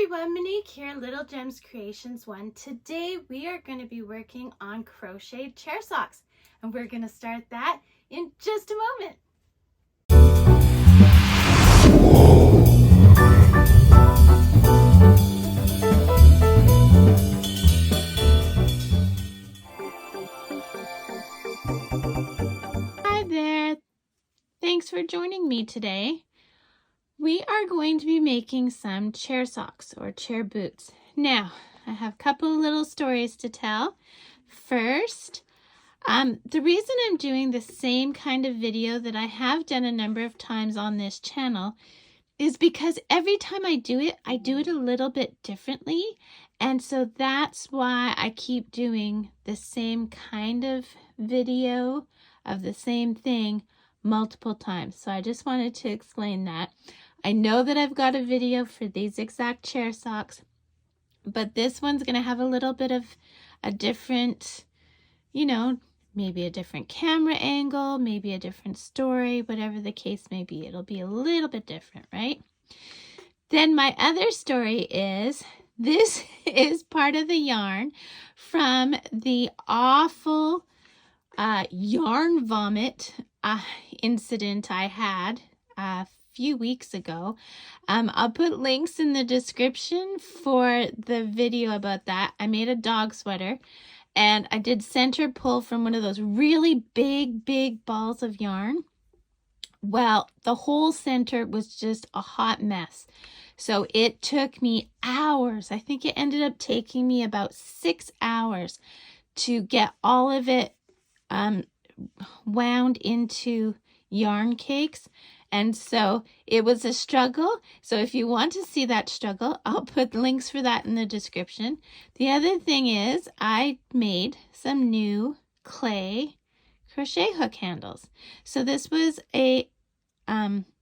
everyone, Monique here, Little Gems Creations 1. Today we are going to be working on crochet chair socks, and we're going to start that in just a moment. Hi there, thanks for joining me today. We are going to be making some chair socks or chair boots. Now, I have a couple little stories to tell. First, the reason I'm doing the same kind of video that I have done a number of times on this channel is because every time I do it a little bit differently. And so that's why I keep doing the same kind of video of the same thing multiple times. So I just wanted to explain that. I know that I've got a video for these exact chair socks, but this one's going to have a little bit of a different, maybe a different camera angle, maybe a different story, whatever the case may be. It'll be a little bit different, right? Then my other story is, this is part of the yarn from the awful yarn vomit incident I had a few weeks ago. I'll put links in the description for the video about that. I made a dog sweater and I did center pull from one of those really big balls of yarn. Well, the whole center was just a hot mess. So it took me hours. I think it ended up taking me about 6 hours to get all of it wound into yarn cakes. And so it was a struggle. So if you want to see that struggle, I'll put links for that in the description. The other thing is I made some new clay crochet hook handles. So this was a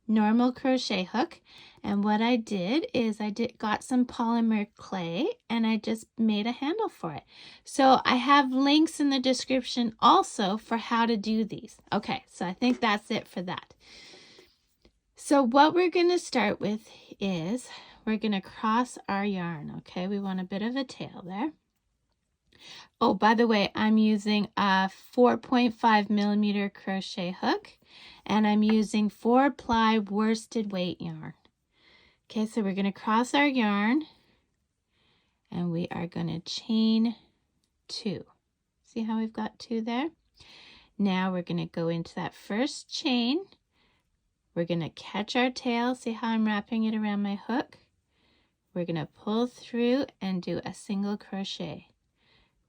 normal crochet hook. And what I did is got some polymer clay and I just made a handle for it. So I have links in the description also for how to do these. Okay, so I think that's it for that. So what we're going to start with is we're going to cross our yarn, okay? We want a bit of a tail there. Oh, by the way, I'm using a 4.5 millimeter crochet hook and I'm using 4-ply worsted weight yarn. Okay, so we're going to cross our yarn and we are going to chain 2. See how we've got 2 there? Now we're going to go into that first chain. We're going to catch our tail. See how I'm wrapping it around my hook? We're going to pull through and do a single crochet.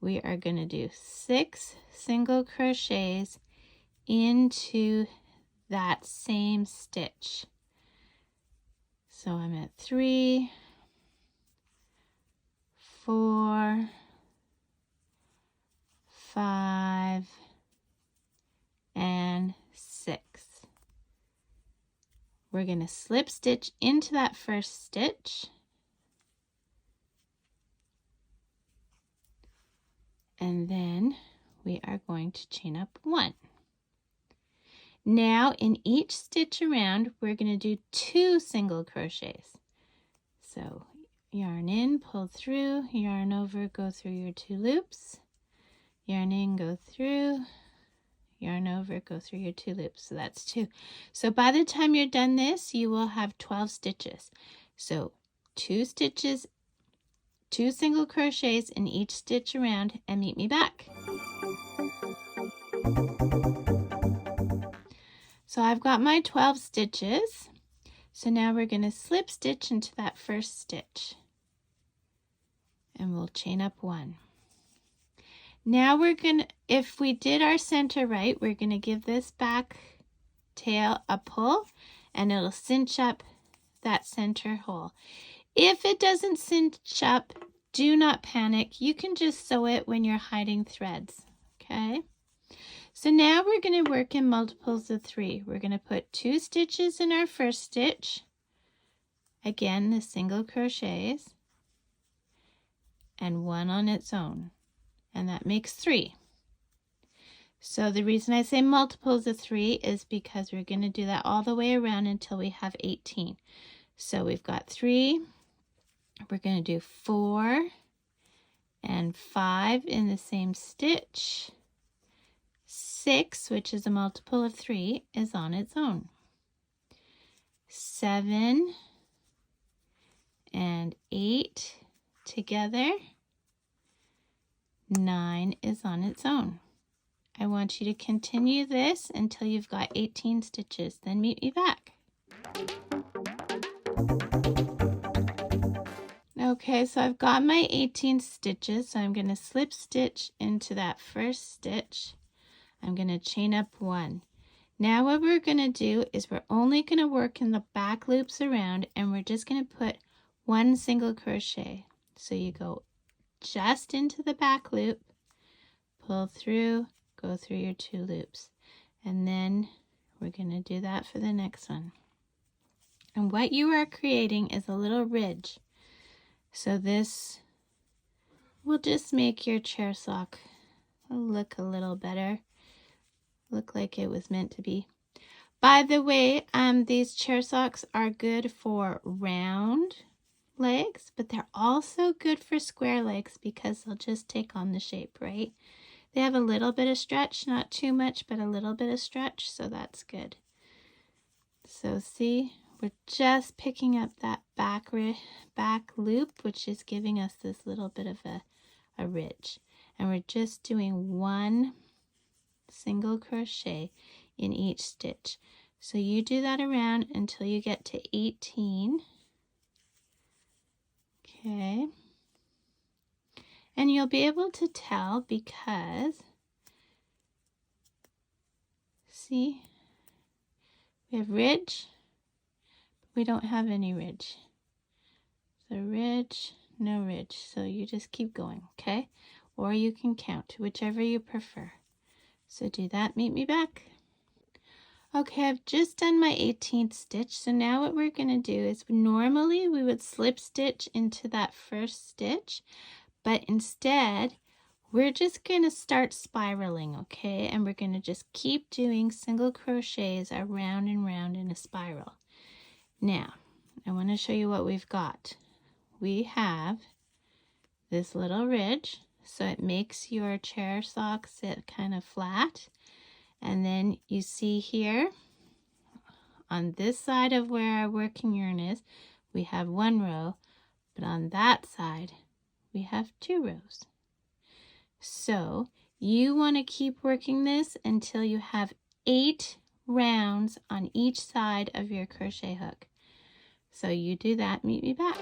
We are going to do 6 single crochets into that same stitch. So I'm at 3, 4, 5, and 6. We're going to slip stitch into that first stitch. And then we are going to chain up 1. Now in each stitch around, we're going to do 2 single crochets. So yarn in, pull through, yarn over, go through your 2 loops, yarn in, go through, yarn over, go through your 2 loops. So that's 2. So by the time you're done this, you will have 12 stitches. So 2 stitches, 2 single crochets in each stitch around, and meet me back. So I've got my 12 stitches. So now we're going to slip stitch into that first stitch and we'll chain up 1. Now we're going to, if we did our center right, we're going to give this back tail a pull and it'll cinch up that center hole. If it doesn't cinch up, do not panic. You can just sew it when you're hiding threads, okay? So now we're going to work in multiples of 3. We're going to put 2 stitches in our first stitch. Again, the single crochets and 1 on its own. And that makes 3. So the reason I say multiples of 3 is because we're going to do that all the way around until we have 18. So we've got 3, We're going to do 4 and 5 in the same stitch. 6, which is a multiple of 3, is on its own. 7 and 8 together. 9 is on its own. I want you to continue this until you've got 18 stitches. Then meet me back. Okay, so I've got my 18 stitches, so I'm going to slip stitch into that first stitch. I'm going to chain up 1. Now what we're going to do is we're only going to work in the back loops around, and we're just going to put 1 single crochet. So you go just into the back loop, pull through, go through your 2 loops, and then we're going to do that for the next one. And what you are creating is a little ridge. So this will just make your chair sock look a little better, look like it was meant to be. By the way, these chair socks are good for round legs, but they're also good for square legs because they'll just take on the shape, right? They have a little bit of stretch, not too much, but a little bit of stretch, so that's good. So see, we're just picking up that back loop, which is giving us this little bit of a ridge. And we're just doing 1 single crochet in each stitch. So you do that around until you get to 18. Okay. And you'll be able to tell because, see, we have ridge, but we don't have any ridge. So ridge, no ridge. So you just keep going, okay? Or you can count, whichever you prefer. So do that, meet me back. Okay, I've just done my 18th stitch. So now what we're going to do is normally we would slip stitch into that first stitch, but instead we're just going to start spiraling, okay? And we're going to just keep doing single crochets around and round in a spiral. Now, I want to show you what we've got. We have this little ridge, so it makes your chair sock sit kind of flat. And then you see here on this side of where our working yarn is, we have 1 row, but on that side we have 2 rows. So you want to keep working this until you have 8 rounds on each side of your crochet hook. So you do that, meet me back.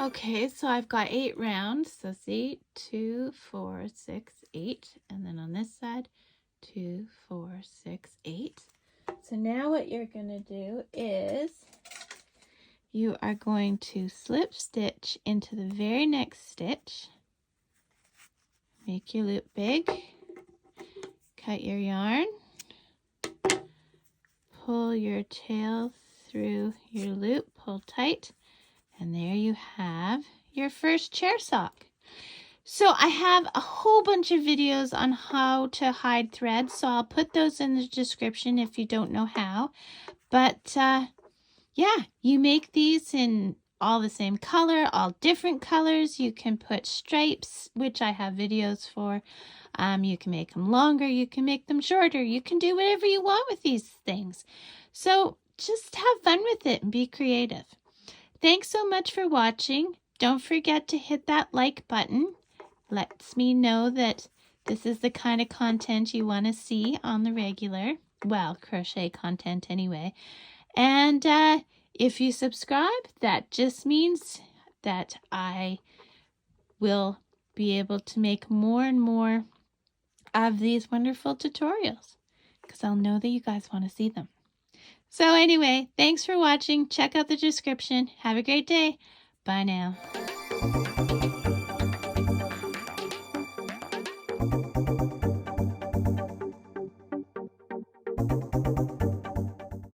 Okay, so I've got 8 rounds. So see, 2, 4, 6, 8. And then on this side, 2, 4, 6, 8. So now what you're going to do is you are going to slip stitch into the very next stitch. Make your loop big. Cut your yarn. Pull your tail through your loop, pull tight, and there you have your first chair sock. So I have a whole bunch of videos on how to hide thread, so I'll put those in the description if you don't know how. But yeah, you make these in all the same color, all different colors. You can put stripes, which I have videos for. You can make them longer, you can make them shorter, you can do whatever you want with these things. So just have fun with it and be creative. Thanks so much for watching. Don't forget to hit that like button. Lets me know that this is the kind of content you want to see on the regular. Well, crochet content anyway. And if you subscribe, that just means that I will be able to make more and more of these wonderful tutorials because I'll know that you guys want to see them. So anyway, thanks for watching. Check out the description. Have a great day. Bye now.